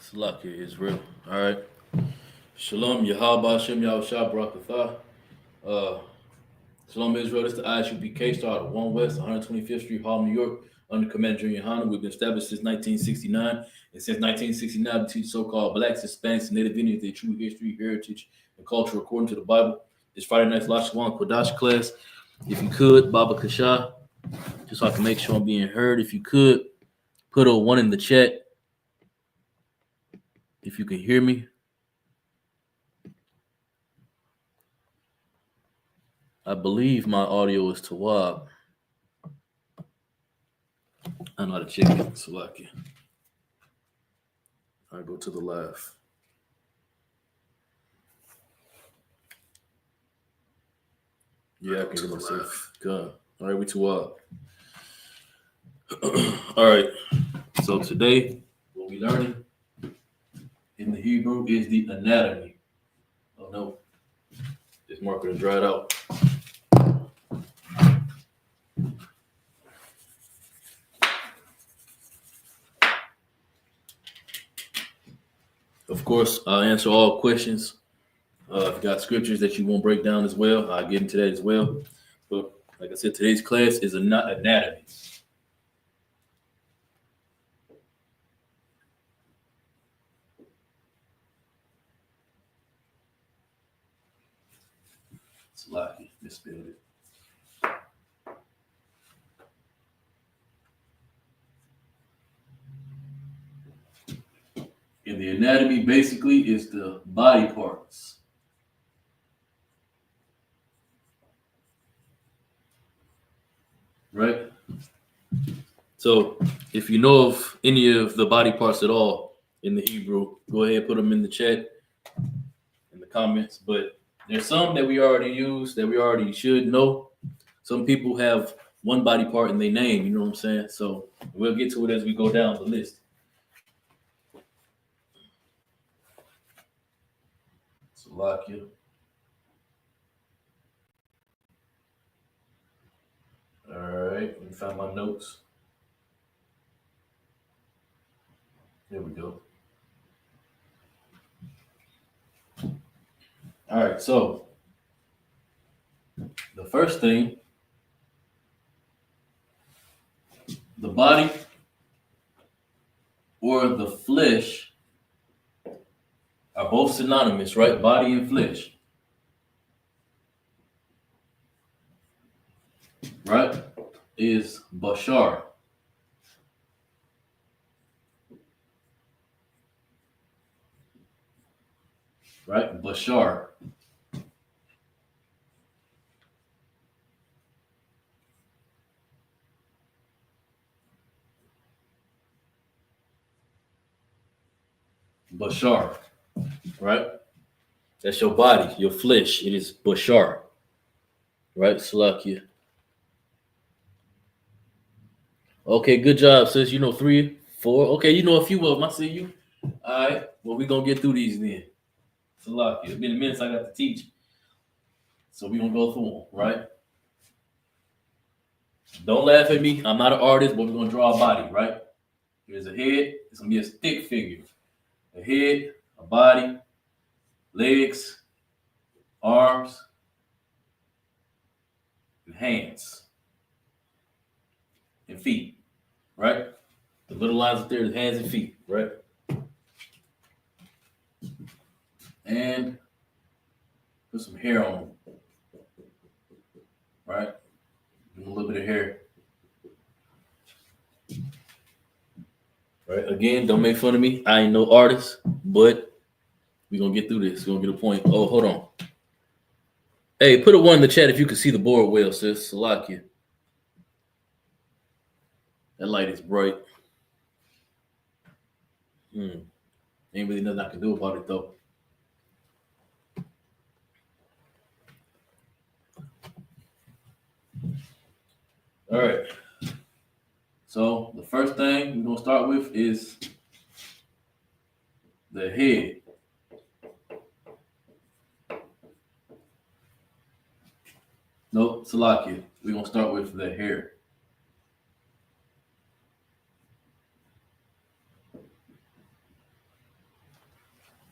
Salak Israel. All right. Shalom, Yahweh, Hashem, Yahushua, Barakatah. Uh, Shalom, Israel. This is the ISUPK start of 1 West, 125th Street, Harlem, New York, under Commander Junior Hanna. We've been established since 1969. And since 1969, we teach so-called Blacks, Hispanics, and Native Indians their true history, heritage, and culture according to the Bible. This Friday night's Lashwan Kodash class. If you could, Baba Kasha, just so I can make sure I'm being heard. If you could, put a 1 in the chat if you can hear me. I believe my audio is Tawab. I know how to check it. Salaki. I go to the left. Yeah, I can hear myself. God. All right, we Tawab. All right. So today, what we learning in the Hebrew is the anatomy. Oh no, this marker is dried out. Of course, I'll answer all questions. If you got scriptures that you want to break down as well, I'll get into that as well. But like I said, today's class is anatomy. It's lucky, misspelled it. And the anatomy basically is the body parts. Right? So if you know of any of the body parts at all in the Hebrew, go ahead and put them in the chat, in the comments. But there's some that we already use, that we already should know. Some people have one body part in their name, you know what I'm saying? So we'll get to it as we go down the list. Slovakia. All right, let me find my notes. There we go. All right, so the first thing, the body or the flesh are both synonymous, right? Body and flesh. Right? Is Bashar. Right? Bashar. Bashar. Right? That's your body, your flesh. It is Bashar. Right? Salakia. Okay, good job, sis. You know 3, 4. Okay, you know a few of them. I see you. All right. Well, we're going to get through these then. Salakia. It's been a minute since I got to teach. So we're going to go through them, right? Don't laugh at me. I'm not an artist, but we're going to draw a body, right? There's a head. It's going to be a stick figure. A head, a body, legs, arms, and hands, and feet, right? The little lines up there is hands and feet, right? And put some hair on them, right? Give them a little bit of hair. Right? Again, don't make fun of me. I ain't no artist, but we're going to get through this. We're going to get a point. Oh, hold on. Hey, put a 1 in the chat if you can see the board well, sis. Salakia. That light is bright. Ain't really nothing I can do about it, though. All right. So the first thing we're going to start with is the head. No, Salakia. We're going to start with the hair.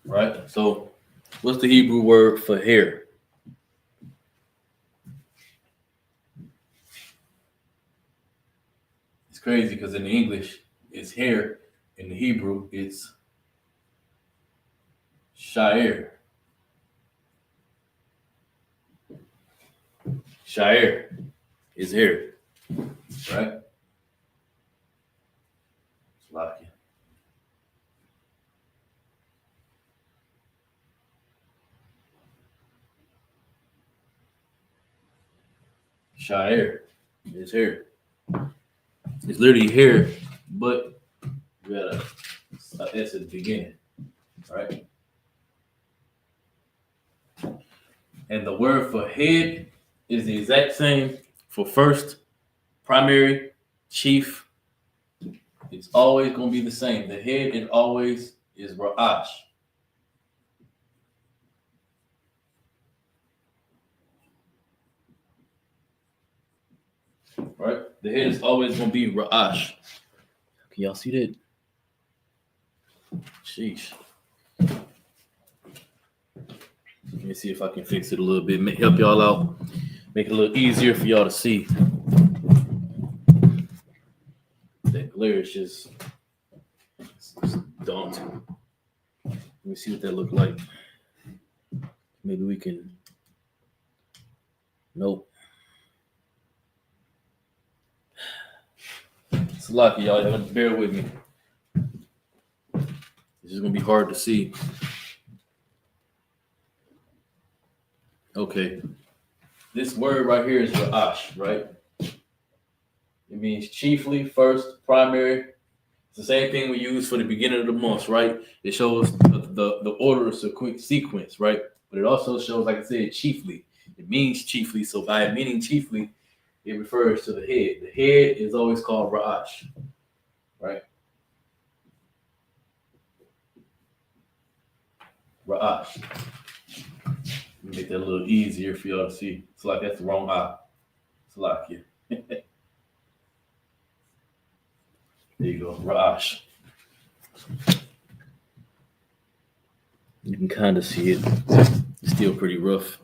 right? So, what's the Hebrew word for hair? It's crazy because in the English it's hair, in the Hebrew it's sha'ir. Sha'ir is hair, right? Slovakia. Sha'ir is hair. It's literally hair, but we got a S at the beginning, right? And the word for head is the exact same for first, primary, chief. It's always going to be the same. The head, it always is Ra'ash, right? The head is always going to be Ra'ash. Can y'all see that? Sheesh. Let me see if I can fix it a little bit, help y'all out, make it a little easier for y'all to see. That glare is just daunting. Let me see what that look like. Maybe we can. Nope. It's lucky, y'all. Y'all gotta bear with me. This is gonna be hard to see. Okay. This word right here is Ra'ash, right? It means chiefly, first, primary. It's the same thing we use for the beginning of the month, right? It shows the order of sequence, right? But it also shows, like I said, chiefly. It means chiefly. So by meaning chiefly, it refers to the head. The head is always called Ra'ash, right? Ra'ash. Make that a little easier for y'all to see. It's like that's the wrong eye. It's like, yeah. There you go, Ra'ash. You can kind of see it. It's still pretty rough.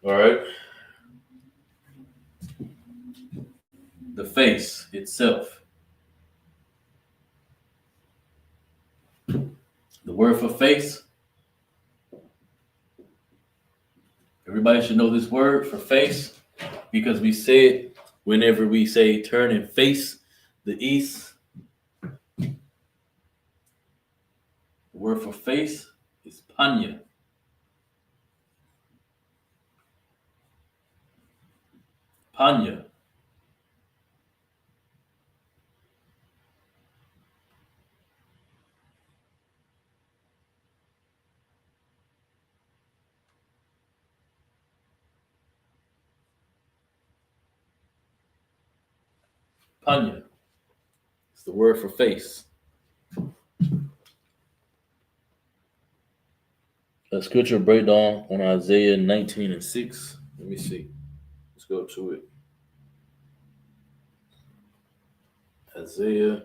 All right. The face itself. The word for face. Everybody should know this word for face because we say it whenever we say turn and face the east. The word for face is panya. Panya. Panya. It's the word for face. A scripture breakdown on Isaiah 19 and 6. Let me see. Let's go to it. Isaiah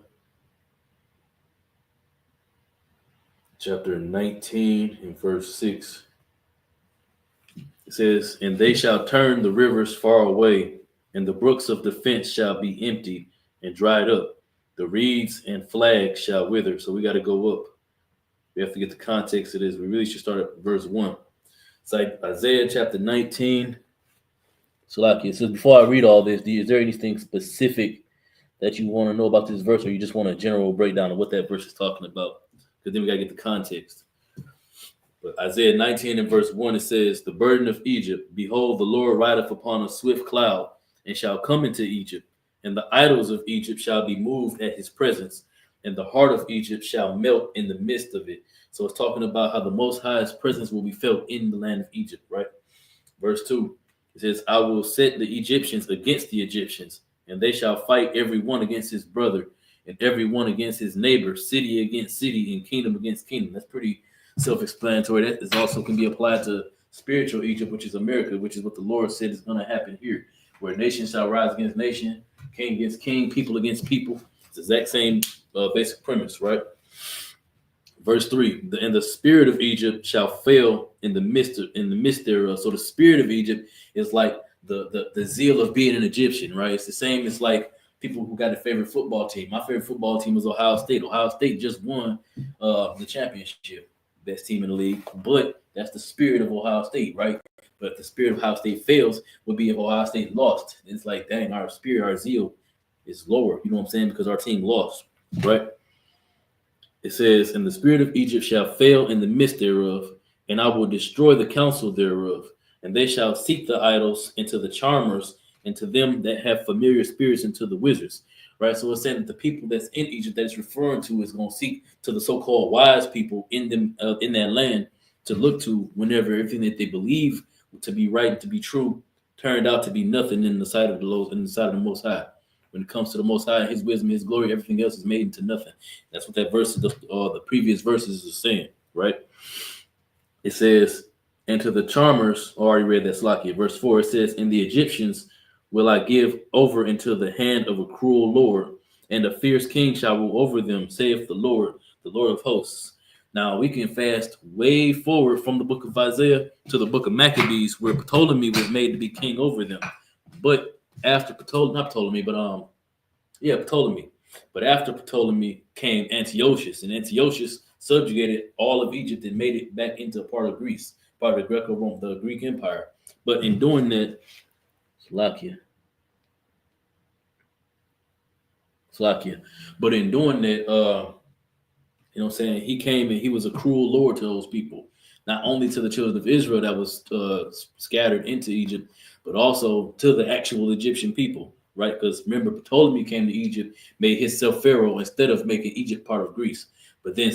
chapter 19 and verse 6. It says, and they shall turn the rivers far away, and the brooks of defense shall be empty and dried up. The reeds and flags shall wither. So we got to go up. We have to get the context of this. We really should start at verse 1. It's like Isaiah chapter 19. So like it says, before I read all this, is there anything specific that you want to know about this verse, or you just want a general breakdown of what that verse is talking about? Because then we got to get the context. But Isaiah 19 and verse 1, it says, the burden of Egypt, behold, the Lord rideth upon a swift cloud, and shall come into Egypt, and the idols of Egypt shall be moved at his presence, and the heart of Egypt shall melt in the midst of it. So it's talking about how the Most High's presence will be felt in the land of Egypt, right? Verse 2, it says, I will set the Egyptians against the Egyptians, and they shall fight every one against his brother, and every one against his neighbor, city against city, and kingdom against kingdom. That's pretty self-explanatory. That is also can be applied to spiritual Egypt, which is America, which is what the Lord said is going to happen here, where nation shall rise against nation, king against king, people against people. It's the exact same basic premise, right? Verse 3, and the spirit of Egypt shall fail in the midst thereof. So the spirit of Egypt is like the zeal of being an Egyptian, right? It's the same as like people who got a favorite football team. My favorite football team is Ohio State. Ohio State just won the championship, best team in the league. But that's the spirit of Ohio State, right? But if the spirit of Ohio State fails, would be if Ohio State lost. It's like, dang, our spirit, our zeal is lower. You know what I'm saying? Because our team lost, right? It says, and the spirit of Egypt shall fail in the midst thereof, and I will destroy the counsel thereof. And they shall seek the idols, and to the charmers, and to them that have familiar spirits, and to the wizards. Right? So it's saying that the people that's in Egypt that it's referring to is going to seek to the so-called wise people in them in that land to look to whenever everything that they believe to be right and to be true turned out to be nothing in the sight of the Lord, in the sight of the Most High. When it comes to the Most High, His wisdom, His glory, everything else is made into nothing. That's what that verse, the previous verses is saying, right? It says, and to the charmers, already read that Slakia, verse 4, it says, and the Egyptians will I give over into the hand of a cruel Lord, and a fierce king shall rule over them, saith the Lord of hosts. Now we can fast way forward from the book of Isaiah to the book of Maccabees, where Ptolemy was made to be king over them. But after Ptolemy. But after Ptolemy came Antiochus, and Antiochus subjugated all of Egypt and made it back into a part of Greece, part of the Greco-Roman, the Greek Empire. But in doing that, Slakia. But in doing that, you know what I'm saying? He came and he was a cruel lord to those people, not only to the children of Israel that was scattered into Egypt, but also to the actual Egyptian people, right? Because remember, Ptolemy came to Egypt, made himself pharaoh instead of making Egypt part of Greece. But then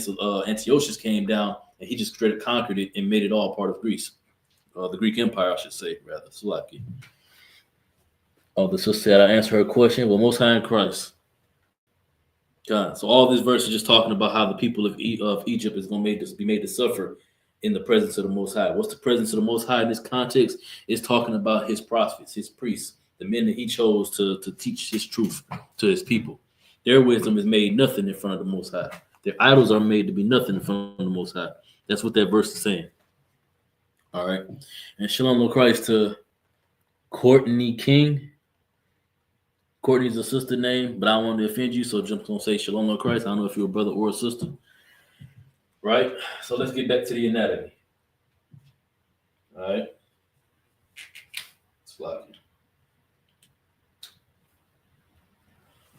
Antiochus came down and he just straight conquered it and made it all part of Greece, the Greek Empire, I should say, rather. Sulaki. Oh, the sister said I answered her question. Well, Most High in Christ. God. So all this verse is just talking about how the people of Egypt is going to be made to suffer in the presence of the Most High. What's the presence of the Most High in this context? It's talking about his prophets, his priests, the men that he chose to teach his truth to his people. Their wisdom is made nothing in front of the Most High. Their idols are made to be nothing in front of the Most High. That's what that verse is saying. All right. And shalom, Lord Christ, to Courtney King. Courtney's a sister name, but I don't want to offend you, so I'm just gonna say Shalom Lord Christ. I don't know if you're a brother or a sister. Right? So let's get back to the anatomy. All right. It's floppy.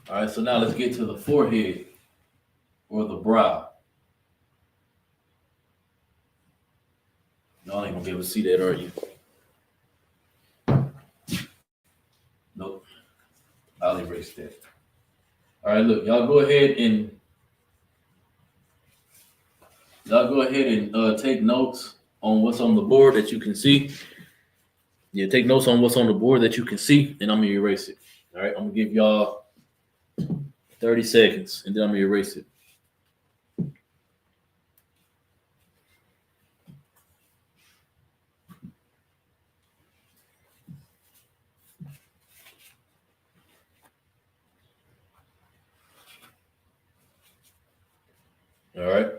All right, so now let's get to the forehead or the brow. No, I ain't gonna be able to see that, are you? Nope. I'll erase that. All right, look, y'all go ahead and take notes on what's on the board that you can see. Yeah, take notes on what's on the board that you can see, and I'm gonna erase it. All right, I'm gonna give y'all 30 seconds, and then I'm gonna erase it. All right.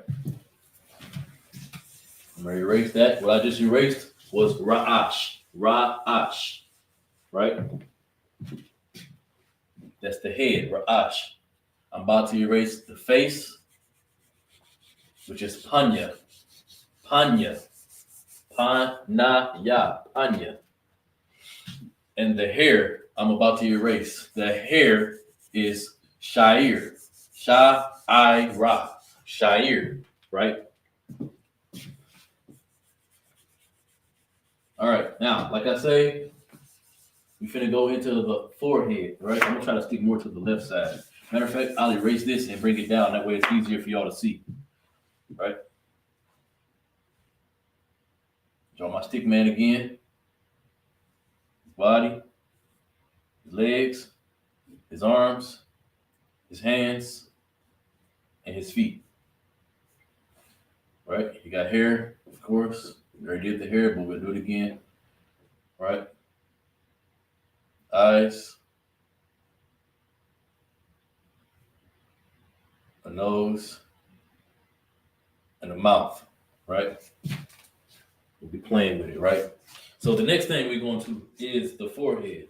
I'm gonna erase that. What I just erased was Ra'ash. Ra'ash. Right? That's the head, Ra'ash. I'm about to erase the face, which is Panya. Panya. Panaya. Panya. And the hair, I'm about to erase. The hair is Shair. Sha'ira. Shair. Right? All right. Now, like I say, we're finna go into the forehead, right? I'm gonna try to stick more to the left side. Matter of fact, I'll erase this and bring it down. That way it's easier for y'all to see, right? Draw my stick man again. His body, his legs, his arms, his hands, and his feet, right? You got hair, of course. We already did the hair, but we'll do it again, right? Eyes, a nose, and the mouth, right? We'll be playing with it, right? So the next thing we're going to is the forehead.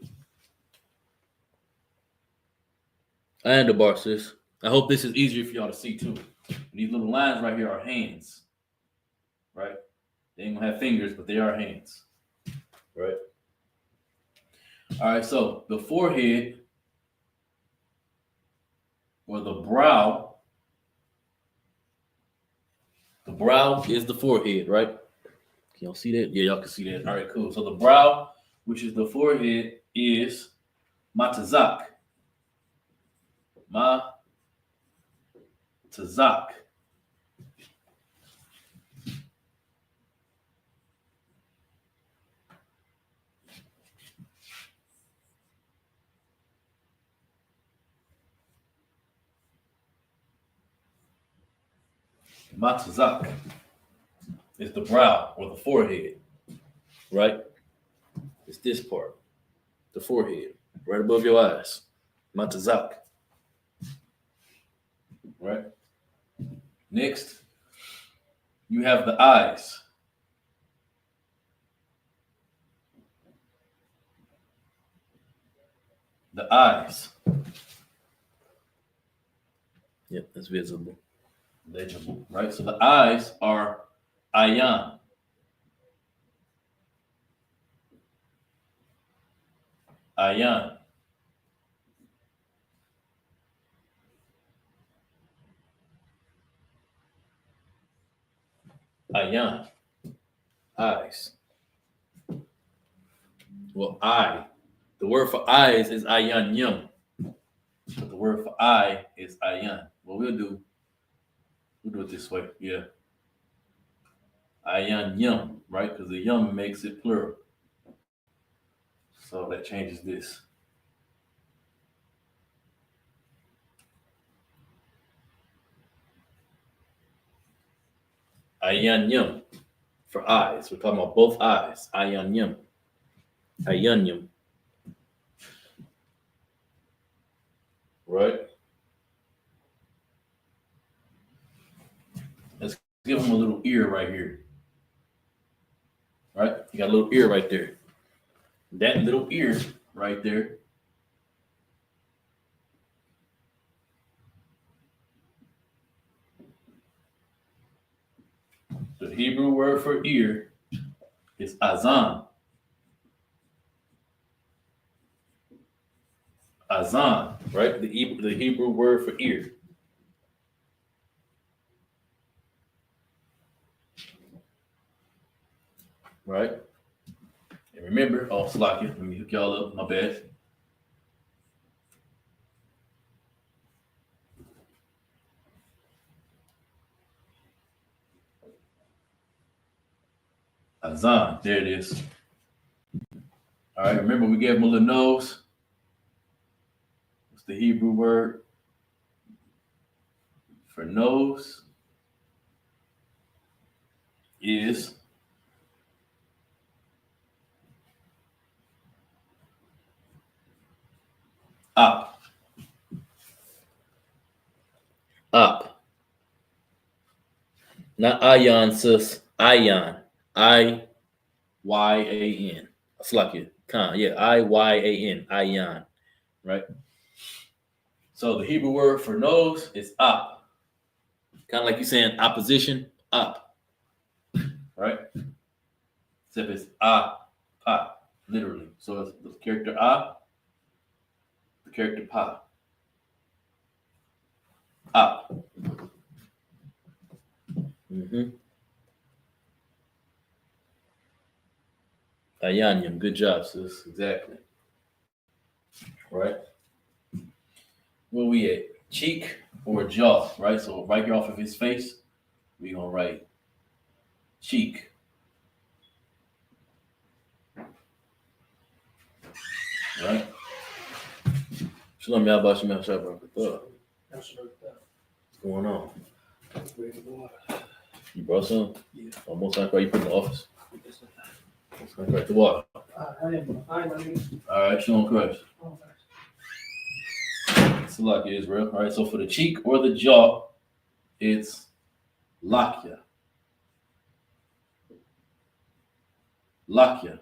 And the bar, sis. I hope this is easier for y'all to see too. These little lines right here are hands, right? They ain't gonna have fingers, but they are hands, right? All right, so the forehead or the brow is the forehead, right? Can y'all see that? Yeah, y'all can see that. All right, cool. So the brow, which is the forehead, is matazak. Matazak. Matazak is the brow or the forehead, right? It's this part, the forehead, right above your eyes. Matazak, right? Next, you have the eyes. The eyes. Yep, that's visible. Legible, right? So the eyes are ayan. Ayan. Ayan. Eyes. Well, eye. The word for eyes is ayan yum. But the word for eye is ayan. What we'll do it this way. Yeah. Ayan yum, right? Because the yum makes it plural. So that changes this. Ayan yum for eyes. We're talking about both eyes. Ayan yum. Ayan yum. Right? Let's give him a little ear right here. Right? You got a little ear right there. That little ear right there the Hebrew word for ear is azan. Azan, right? The Hebrew word for ear. Right? And remember, Slakia, let me hook y'all up, my bad. Azan, there it is. All right, remember we gave him a little nose. What's the Hebrew word for nose? Is up. Up. Not ayan, sis. Ayan. I-Y-A-N. Slakia. Yeah, I-Y-A-N. Ayan. Right? So the Hebrew word for nose is up. Kind of like you saying opposition, up. Right? Except it's pa, literally. So it's the character the character pa. Up. Mm-hmm. Ayanyam, good job, sis. Exactly. Right? Where we at? Cheek or jaw, right? So right here off of his face, we're gonna write cheek. Right? Shalom Yabashim Yashabra. What's going on? You brought some? Yeah. Almost like you put in the office. Let's go back to water. All right, Shalom Christ. Salak Israel. All right, so for the cheek or the jaw, it's lakia. Lakya.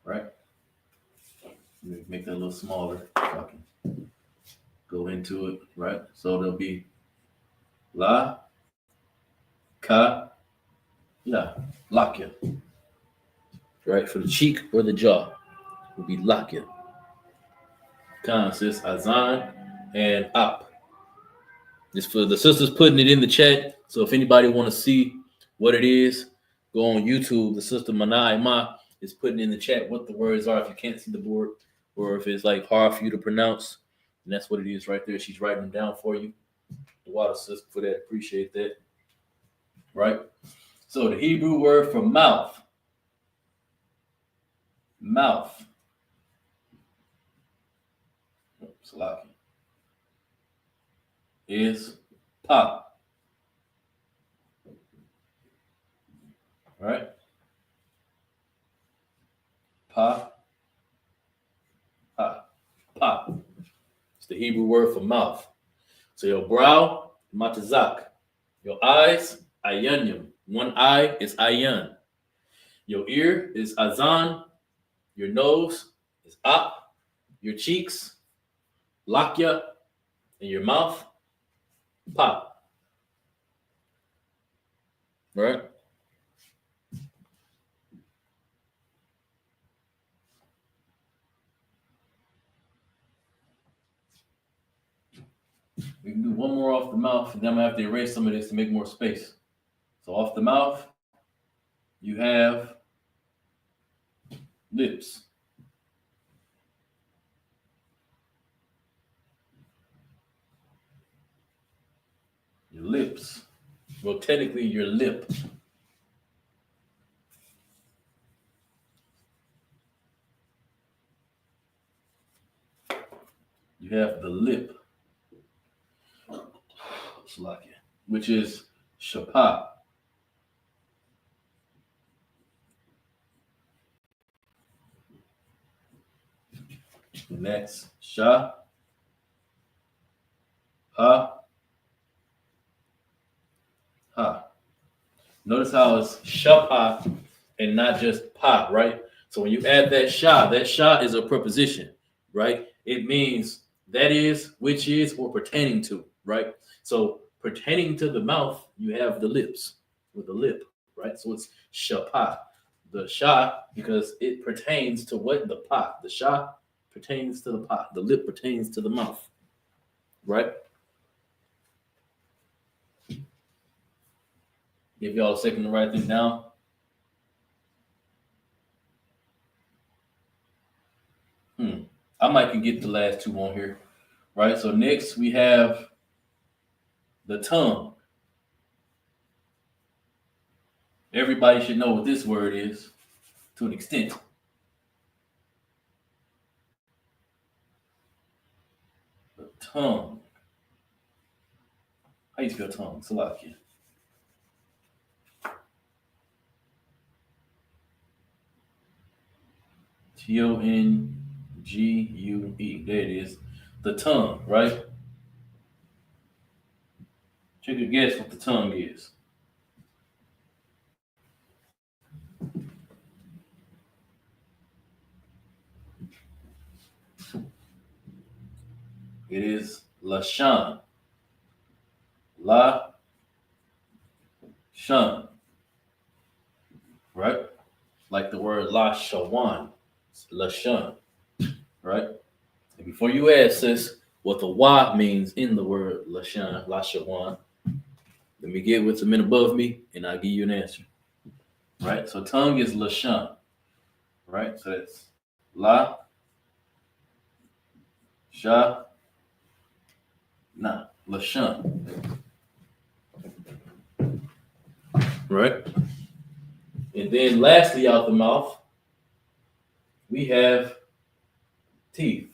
Right? Let me make that a little smaller so I can go into it. Right? So there'll be la, ka, ya, lakya. Right? For the cheek or the jaw, will be lakya. Consists azan and ap. Just for the sisters putting it in the chat. So if anybody want to see what it is, go on YouTube. The sister Mana Ma is putting in the chat what the words are if you can't see the board or if it's like hard for you to pronounce. And that's what it is right there. She's writing them down for you. The water sister for that. Appreciate that. Right? So the Hebrew word for mouth. Mouth. Salaki. Is pa. Right? Pa. Pa. Pa. It's the Hebrew word for mouth. So your brow, matazak. Your eyes, ayanyum. One eye is ayan. Your ear is azan. Your nose is ap. Your cheeks, lakya. And your mouth, pa. Right? We can do one more off the mouth, and then I'm gonna have to erase some of this to make more space. So off the mouth, you have lips. Your lips. Well, technically, your lip. You have the lip, which is shapa. Next, sha, ha, ha. Notice how it's shapa and not just pa, right? So when you add that sha is a preposition, right? It means that is, which is, or pertaining to, right? So pertaining to the mouth, you have the lips with the lip, right? So it's shapa. The sha, because it pertains to what? The pa. The sha pertains to the pa. The lip pertains to the mouth, right? Give y'all a second to write this down. I might can get the last two on here, right? So next we have the tongue. Everybody should know what this word is to an extent. The tongue. How you spell tongue? Salakia. Tongue. There it is. The tongue, right? Take a guess what the tongue is. It is lashan. La shan. Right? Like the word la shawan. Lashan. Right? And before you ask sis what the wa means in the word lashan, la shawan, let me get what's a minute above me and I'll give you an answer. Right? So tongue is lashan. Right? So that's la, sha, na, lashan. Right? And then lastly, out the mouth, we have teeth.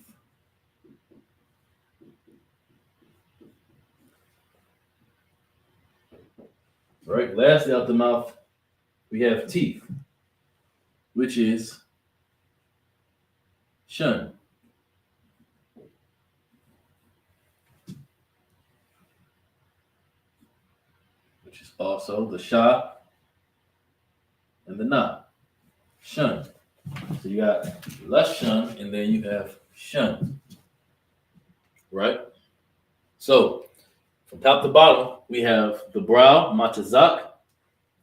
Right? Lastly, out the mouth, we have teeth, which is shun. Which is also the sha and the na. Shun. So you got Lashun, and then you have Shun. Right? So from top to bottom, we have the brow, Matazak,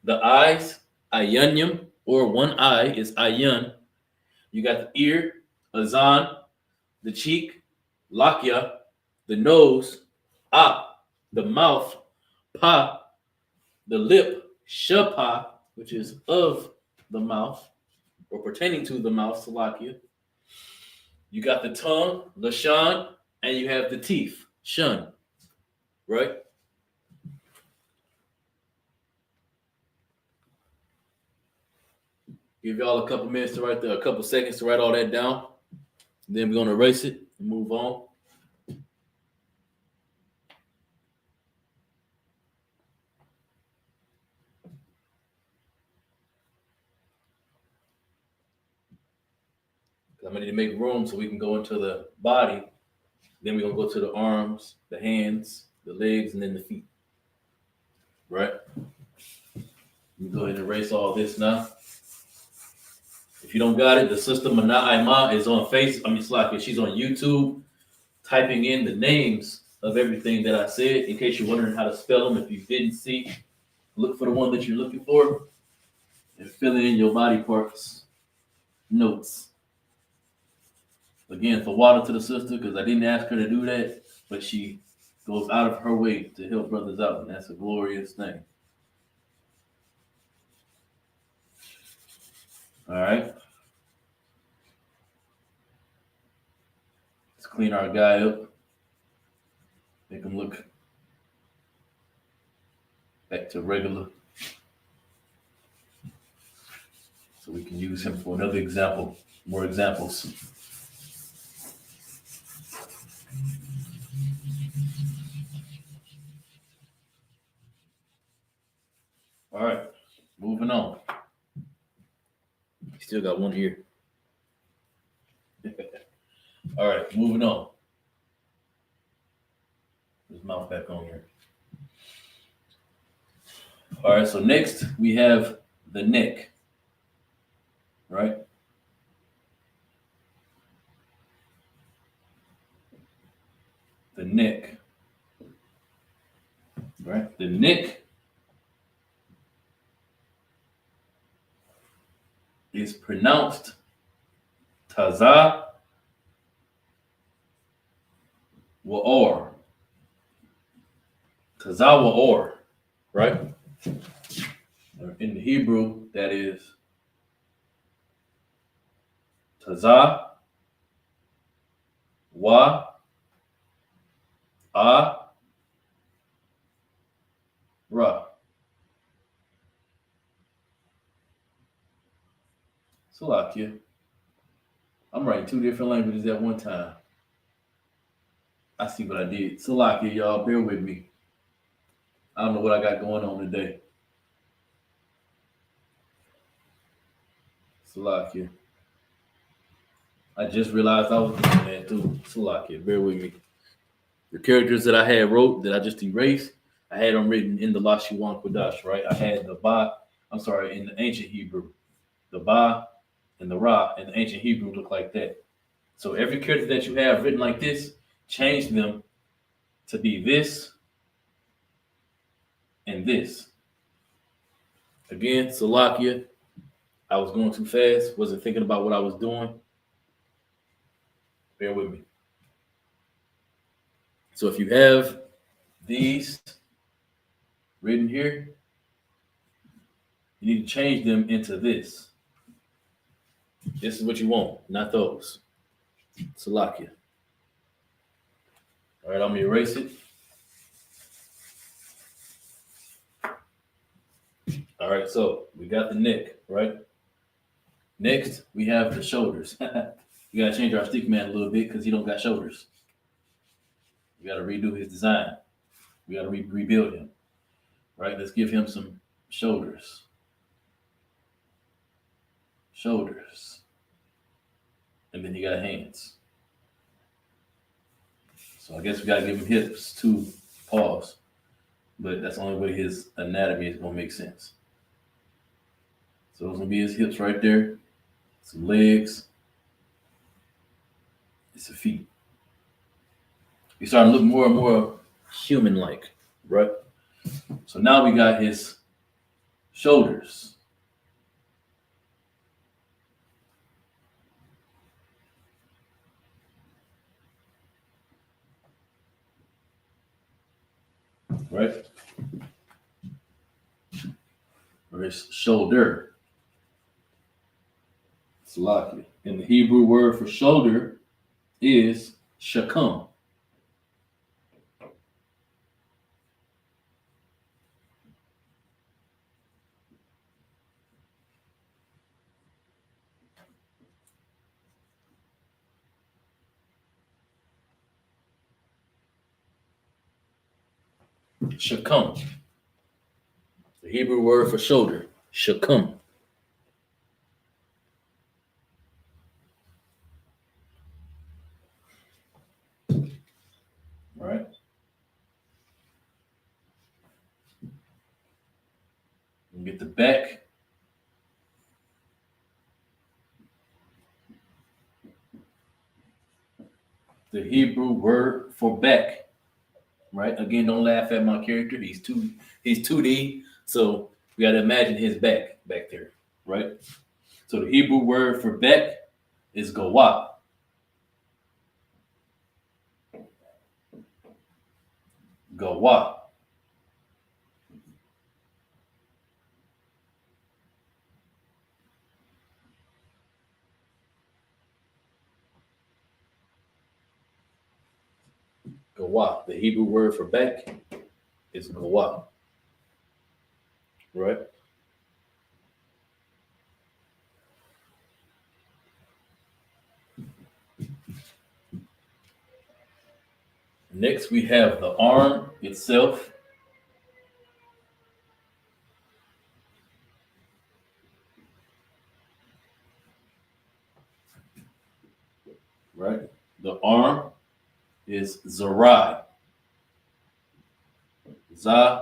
the eyes, Ayunyum, or one eye is Ayun. You got the ear, Azan, the cheek, Lakya, the nose, Ah, the mouth, Pa, the lip, Shapa, which is of the mouth or pertaining to the mouth, Salakia. You got the tongue, Lashan, and you have the teeth, Shun, right? Give y'all a couple minutes to write a couple seconds to write all that down. Then we're gonna erase it and move on. I'm gonna need to make room so we can go into the body. Then we're gonna go to the arms, the hands, the legs, and then the feet. Right? We go ahead and erase all this now. If you don't got it, the sister Mana Aima is on Slack. She's on YouTube, typing in the names of everything that I said. In case you're wondering how to spell them, if you didn't see, look for the one that you're looking for, and fill in your body parts notes. Again, for water to the sister, because I didn't ask her to do that, but she goes out of her way to help brothers out, and that's a glorious thing. All right. Let's clean our guy up. Make him look back to regular. So we can use him for another example, more examples. All right, moving on. Still got one here. All right, moving on. His mouth back on here. All right, so next we have the neck, right? The neck, right? The neck is pronounced Taza Wa'or. Taza Wa'or, right? In the Hebrew, that is Taza Wa A Ra. Salakia. I'm writing two different languages at one time. I see what I did. Salakia, y'all, bear with me. I don't know what I got going on today. Salakia. I just realized I was doing that too. Salakia, bear with me. The characters that I had wrote that I just erased, I had them written in the Lashiwan Kodash, right? I had the Ba, in the ancient Hebrew. The Ba and the Ra in the ancient Hebrew look like that. So every character that you have written like this, change them to be this and this. Again, Salakia, I was going too fast, wasn't thinking about what I was doing. Bear with me. So if you have these written here, you need to change them into this. This is what you want, not those. Salakia. All right, I'm gonna erase it. All right, so we got the neck, right? Next, we have the shoulders. We gotta change our stick man a little bit because he don't got shoulders. We gotta redo his design. We gotta rebuild him, right? Let's give him some shoulders. Shoulders. And then he got hands. So I guess we gotta give him hips too. Pause. But that's the only way his anatomy is gonna make sense. So those gonna be his hips right there. Some legs. It's the feet. He's starting to look more and more human-like, right? So now we got his shoulders. Right? Or his shoulder. Salaki. And the Hebrew word for shoulder is shakam. Shakam. The Hebrew word for shoulder. Shakam. Right? You get the back. The Hebrew word for back. Right? Again, don't laugh at my character. He's 2D. So we gotta imagine his back there. Right? So the Hebrew word for back is gawah. Gawah. Gawah. The Hebrew word for back is gawah. Right? Next, we have the arm itself. Right? The arm is zarai. Zarai.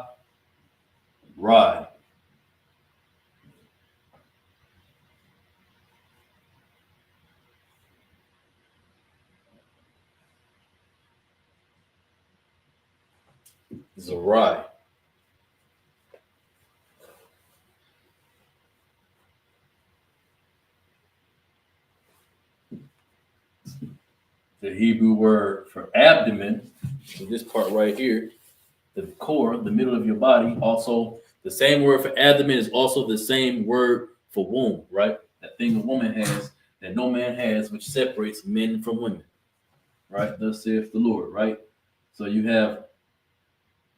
Zarai. The Hebrew word for abdomen, so this part right here, the core, the middle of your body, also the same word for abdomen is also the same word for womb, right? That thing a woman has that no man has, which separates men from women, right? Thus saith the Lord, right? So you have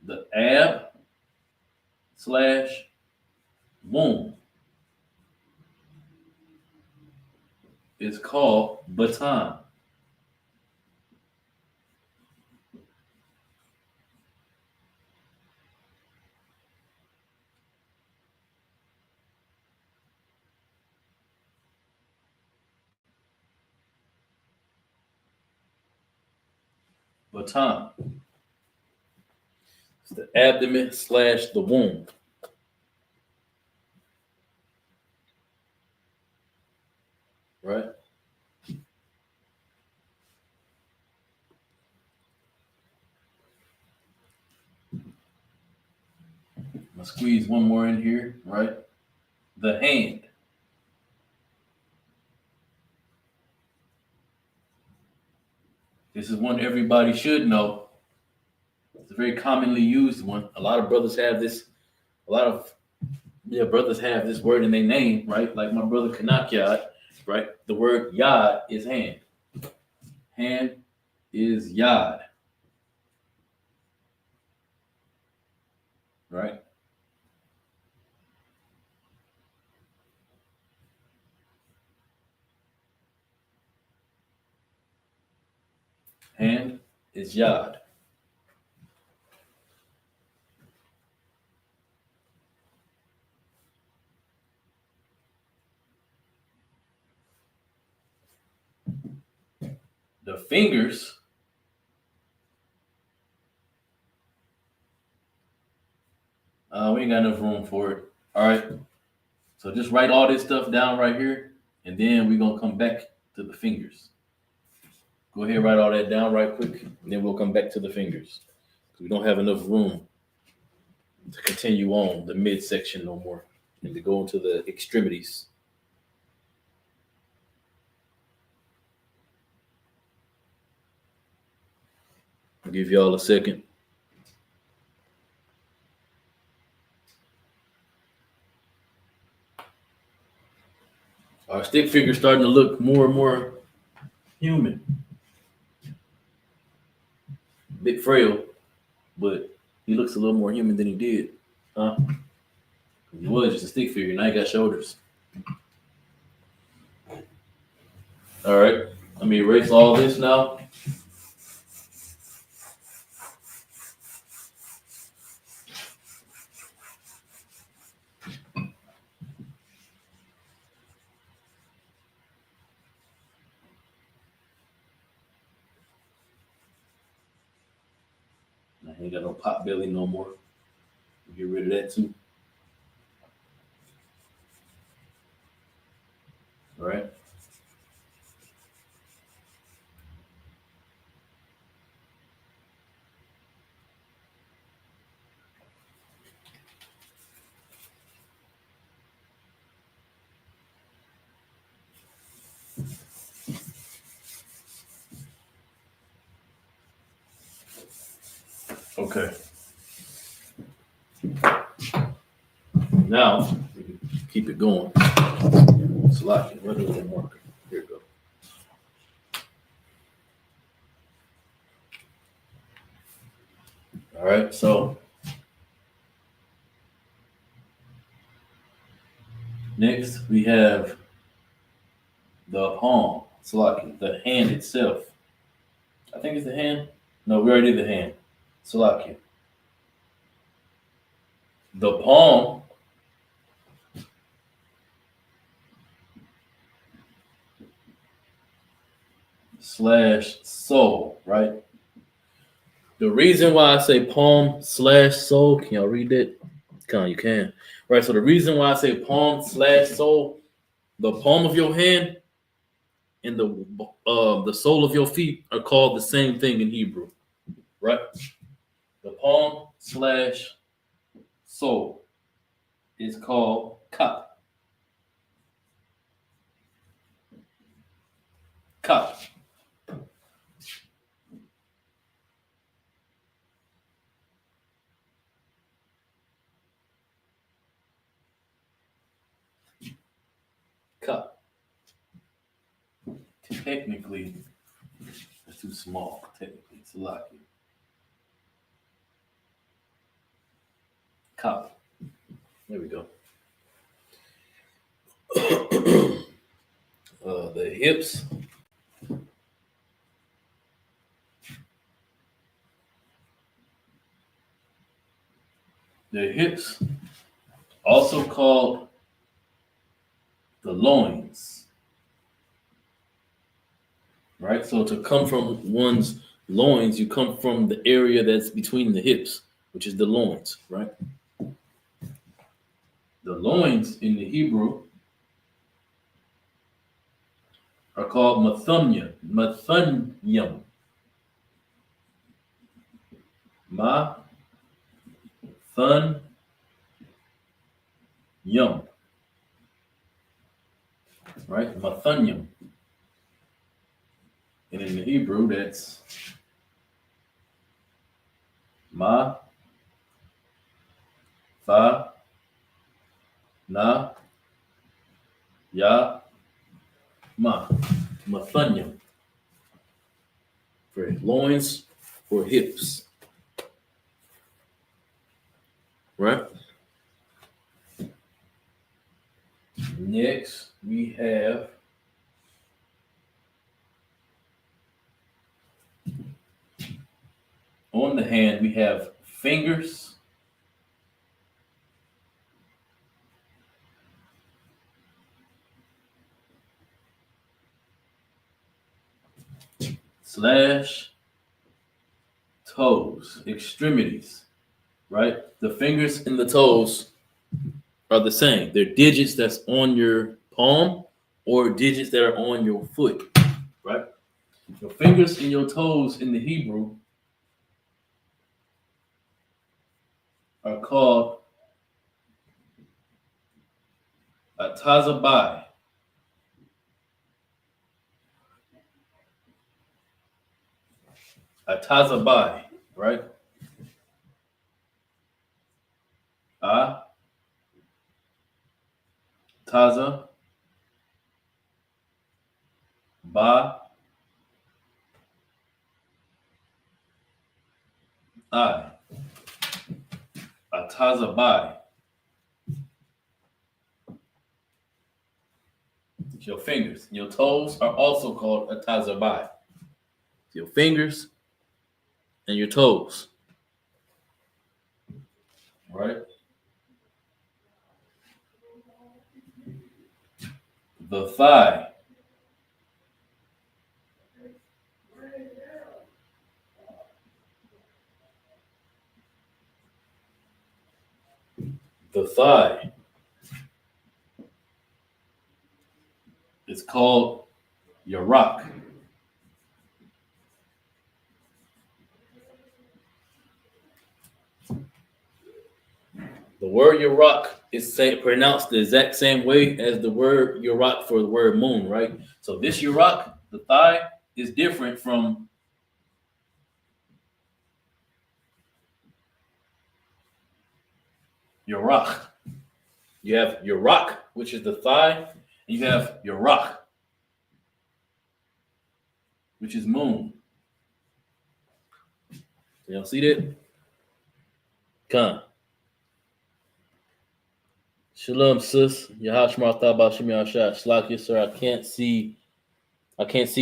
the ab slash womb. It's called baton. Baton. It's the abdomen slash the womb, right? I'm gonna squeeze one more in here, right? The hand. This is one everybody should know. It's a very commonly used one. A lot of brothers have this. A lot of brothers have this word in their name, right? Like my brother Kanak Yad, right? The word Yad is hand. Hand is Yad, right? Hand is Yad. The fingers we ain't got enough room for it. All right. So just write all this stuff down right here, and then we're gonna come back to the fingers. Go ahead, write all that down right quick, and then we'll come back to the fingers. We don't have enough room to continue on the midsection no more, and to go into the extremities. I'll give y'all a second. Our stick figure starting to look more and more human. Bit frail, but he looks a little more human than he did. Huh? He was just a stick figure, now he got shoulders. All right, let me erase all this now. I ain't got no pot belly no more. Get rid of that too. All right. Okay. Now we can keep it going. Select it. Where is the marker? Here we go. All right. So next we have the palm. Select the hand itself. I think it's the hand. No, we already did the hand. Select it. The palm slash sole, right? The reason why I say palm slash sole, can y'all read that? You can. Right, so the reason why I say palm slash sole, the palm of your hand and the sole of your feet are called the same thing in Hebrew, right? The palm slash sole is called kap. Kap. Kap. Technically, it's too small. Technically, it's a lot. Kap. There we go. The hips. The hips, also called the loins. Right? So to come from one's loins, you come from the area that's between the hips, which is the loins, right? The loins in the Hebrew are called mathunya, mathunyam. Ma thun yum. Right? Mathunyam. And in the Hebrew, that's ma tha na ya ma. Mathunyam. For loins or hips. Right? Next, we have on the hand, we have fingers, slash toes, extremities, right? The fingers and the toes are the same. They're digits that's on your palm or digits that are on your foot, right? Your fingers and your toes in the Hebrew are called atazabai. Atazabai, right? A, taza, ba, I. Atazabai. Your fingers. Your toes are also called atazabai. Your fingers and your toes, right? The thigh. The thigh is called yarak. The word yarak is pronounced the exact same way as the word yarak for the word moon, right? So this yarak, the thigh, is different from yarak. You have yarak, which is the thigh, and you have yarak, which is moon. So y'all see that? Come. Shalom, sis. Yahashma Thaba Shemi Ashah. Slakia, sir. I can't see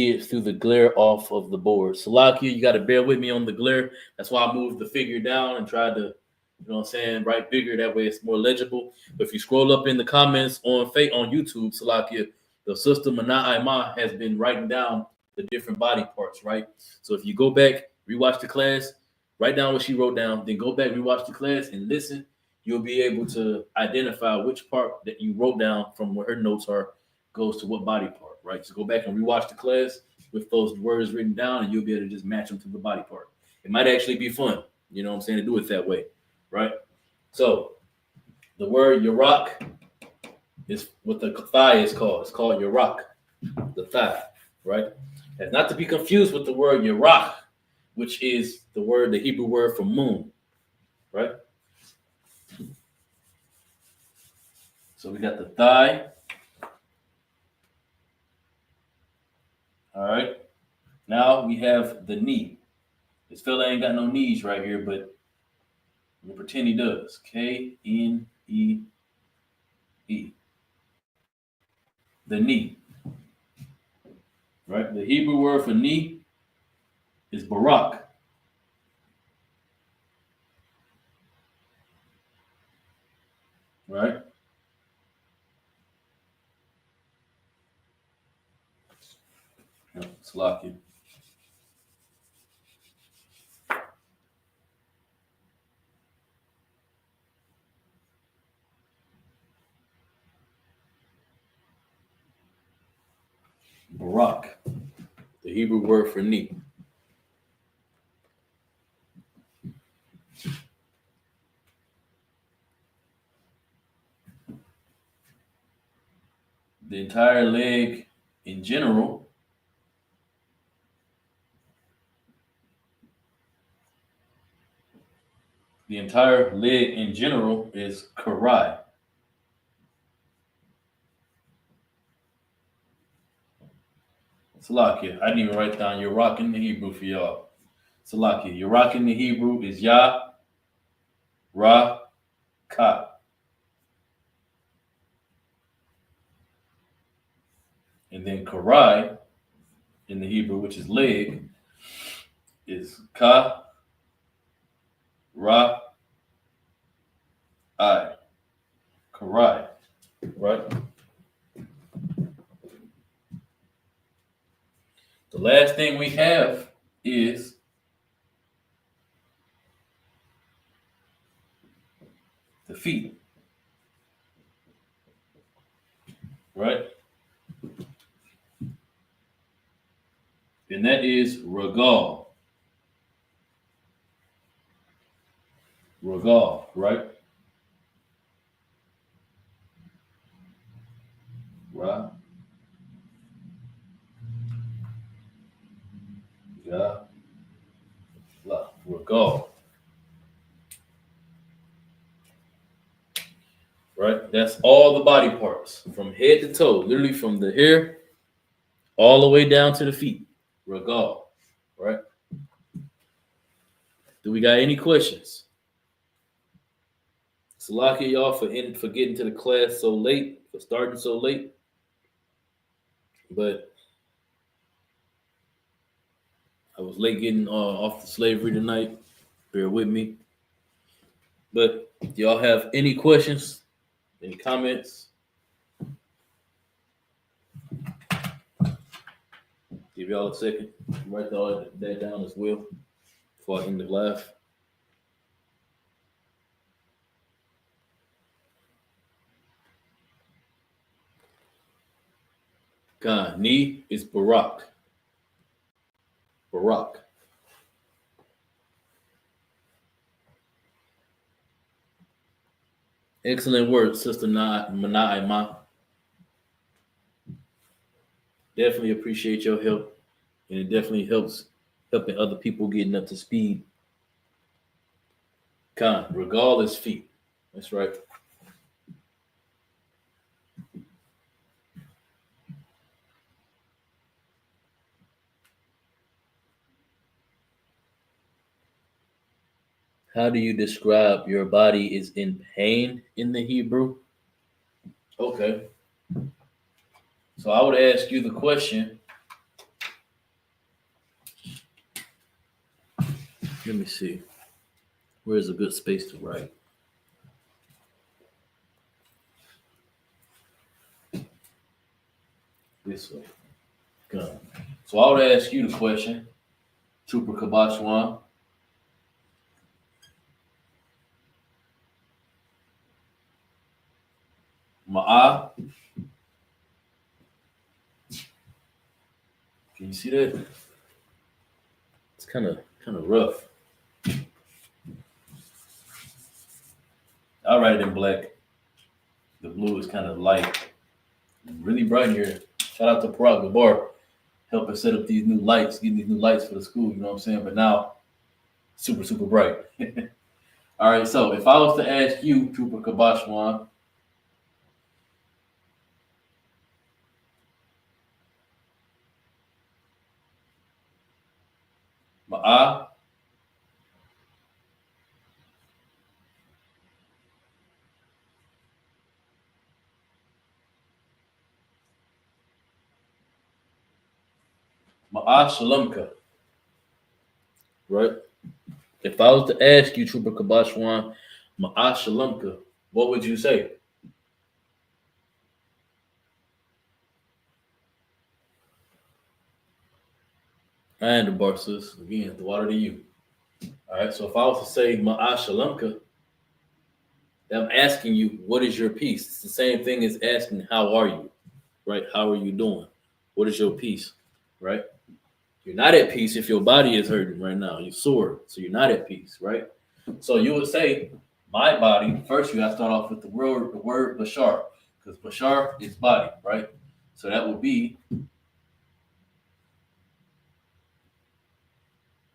it through the glare off of the board. Salakia, you got to bear with me on the glare. That's why I moved the figure down and tried to, you know what I'm saying, write bigger. That way it's more legible. But if you scroll up in the comments on YouTube, Salakia, the sister Mana Aima has been writing down the different body parts, right? So if you go back, rewatch the class, write down what she wrote down, then go back, rewatch the class, and listen, you'll be able to identify which part that you wrote down from where her notes are goes to what body part, right? So go back and rewatch the class with those words written down, and you'll be able to just match them to the body part. It might actually be fun, you know what I'm saying, to do it that way, right? So the word yarak is what the thigh is called. It's called yarak, the thigh, right? And not to be confused with the word yarak, which is the Hebrew word for moon, right? So we got the thigh. All right. Now we have the knee. This fella ain't got no knees right here, but we'll pretend he does. Knee. The knee. Right? The Hebrew word for knee is barak. Right? Salakia. Barak. The Hebrew word for knee. The entire leg in general is karai. Salakia. I didn't even write down you're rocking the Hebrew for y'all. Salakia. You're rocking the Hebrew is Ya, Ra, Ka. And then karai in the Hebrew, which is leg, is Ka, Ra, I. Karai. Right? The last thing we have is the feet. right? And that is regal. Regal, right? Right. Yeah. Regal. Right? That's all the body parts from head to toe, literally from the hair all the way down to the feet. Regal. Right? Do we got any questions? Salakia y'all for getting to the class so late, for starting so late. But I was late getting off the slavery tonight. Bear with me. But do y'all have any questions? Any comments? Give y'all a second. Write all that down as well before I end the live. God, Ni is Barak. Barak. Excellent work, Sister Mana'ima. Definitely appreciate your help. And it definitely helps helping other people getting up to speed. Khan, regal is feet. That's right. How do you describe your body is in pain in the Hebrew? Okay. So I would ask you the question. Let me see. Where's a good space to write? This way. Come. So I would ask you the question, Trooper Kabashwan. Ma'a. Can you see that? It's kind of rough. I'll write it in black. The blue is kind of light. Really bright here. Shout out to Parag Gabar helping set up these new lights, getting these new lights for the school, you know what I'm saying? But now, super, super bright. All right, so if I was to ask you, Trooper Kabashwan, Ma'a, Ma'a Shalamka, right? If I was to ask you, Trooper Kabashwan, Ma'a Shalamka, what would you say? And the Barsus, again, the water to you. All right, so if I was to say Ma'a Shalamka, I'm asking you, what is your peace? It's the same thing as asking, how are you? Right? How are you doing? What is your peace? Right? You're not at peace if your body is hurting right now. You're sore, so you're not at peace, right? So you would say, my body. First, you have to start off with the word Bashar, because Bashar is body, right? So that would be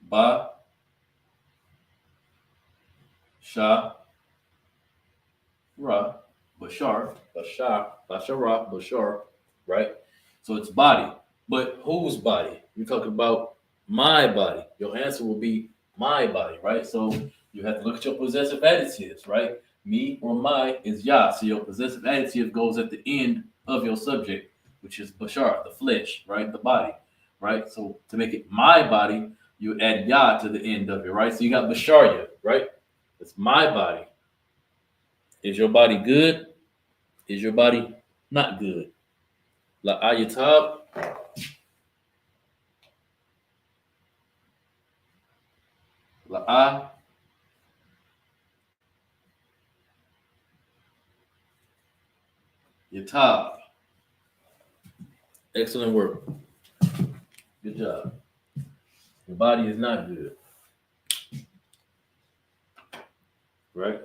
Ba Sha Ra Bashar, right? So it's body. But whose body? You're talking about my body. Your answer will be my body, right? So you have to look at your possessive adjectives, right? Me or my is Yah. So your possessive adjective goes at the end of your subject, which is Bashar, the flesh, right? The body, right? So to make it my body, you add Yah to the end of it, right? So you got Basharia, right? It's my body. Is your body good? Is your body not good? La ayatab, la ayatab. Excellent work. Good job. Your body is not good, right?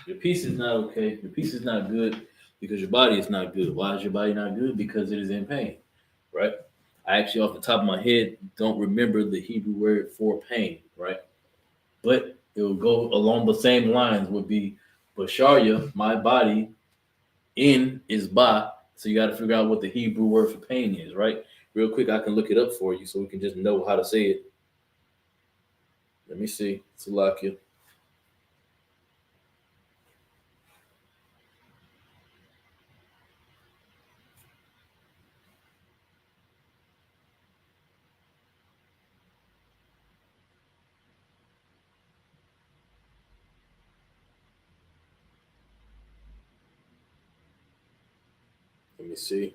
Your piece is not okay. Your piece is not good because your body is not good. Why is your body not good? Because it is in pain, right? I actually, off the top of my head, don't remember the Hebrew word for pain, right? But it will go along the same lines. Would be basharya, my body, in is ba. So you got to figure out what the Hebrew word for pain is, right? Real quick, I can look it up for you so we can just know how to say it. Let me see. Salakia. Let me see.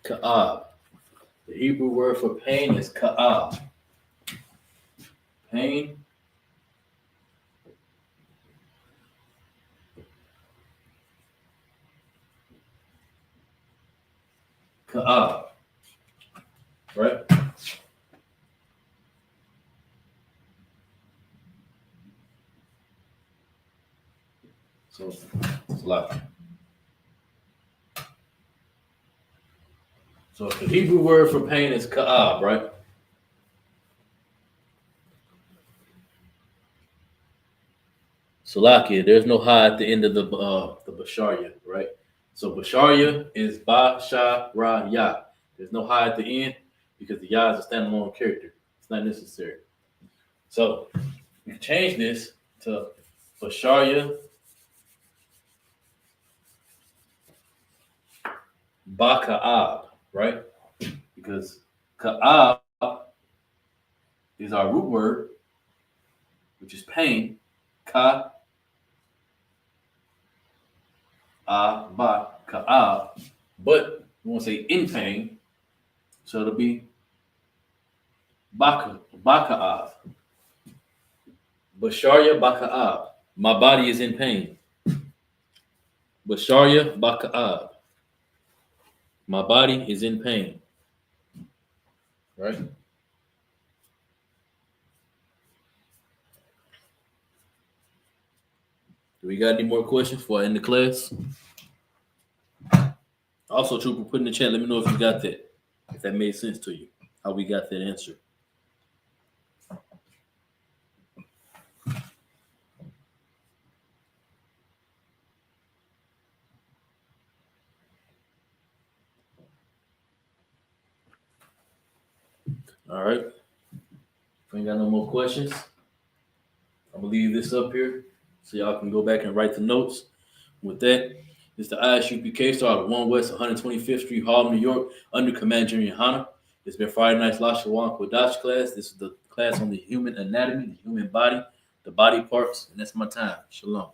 Ka'ab. The Hebrew word for pain is ka'ab. Pain, ka'ab, right? So it's a lot. So the Hebrew word for pain is ka'ab, right? Salakia, there's no ha at the end of the basharya, right? So basharya is ba sha ra ya. There's no ha at the end because the ya is a standalone character. It's not necessary. So we can change this to basharya ba ka'ab, right? Because ka'ab is our root word, which is pain. Ka ba ka'ab. But we want to say in pain, so it'll be baka'ab. Basharya baka'ab. My body is in pain. Basharya baka'ab. My body is in pain. Right? Do we got any more questions for I end the class? Also, Trooper, put in the chat. Let me know if you got that. If that made sense to you. How we got that answer. All right. If we ain't got no more questions, I'm gonna leave this up here so y'all can go back and write the notes. With that, it's the ISUPK Star at 1 West 125th Street, Harlem, New York, under Command General Hanna. It's been Friday night's Lashawan Kodash class. This is the class on the human anatomy, the human body, the body parts, and that's my time. Shalom.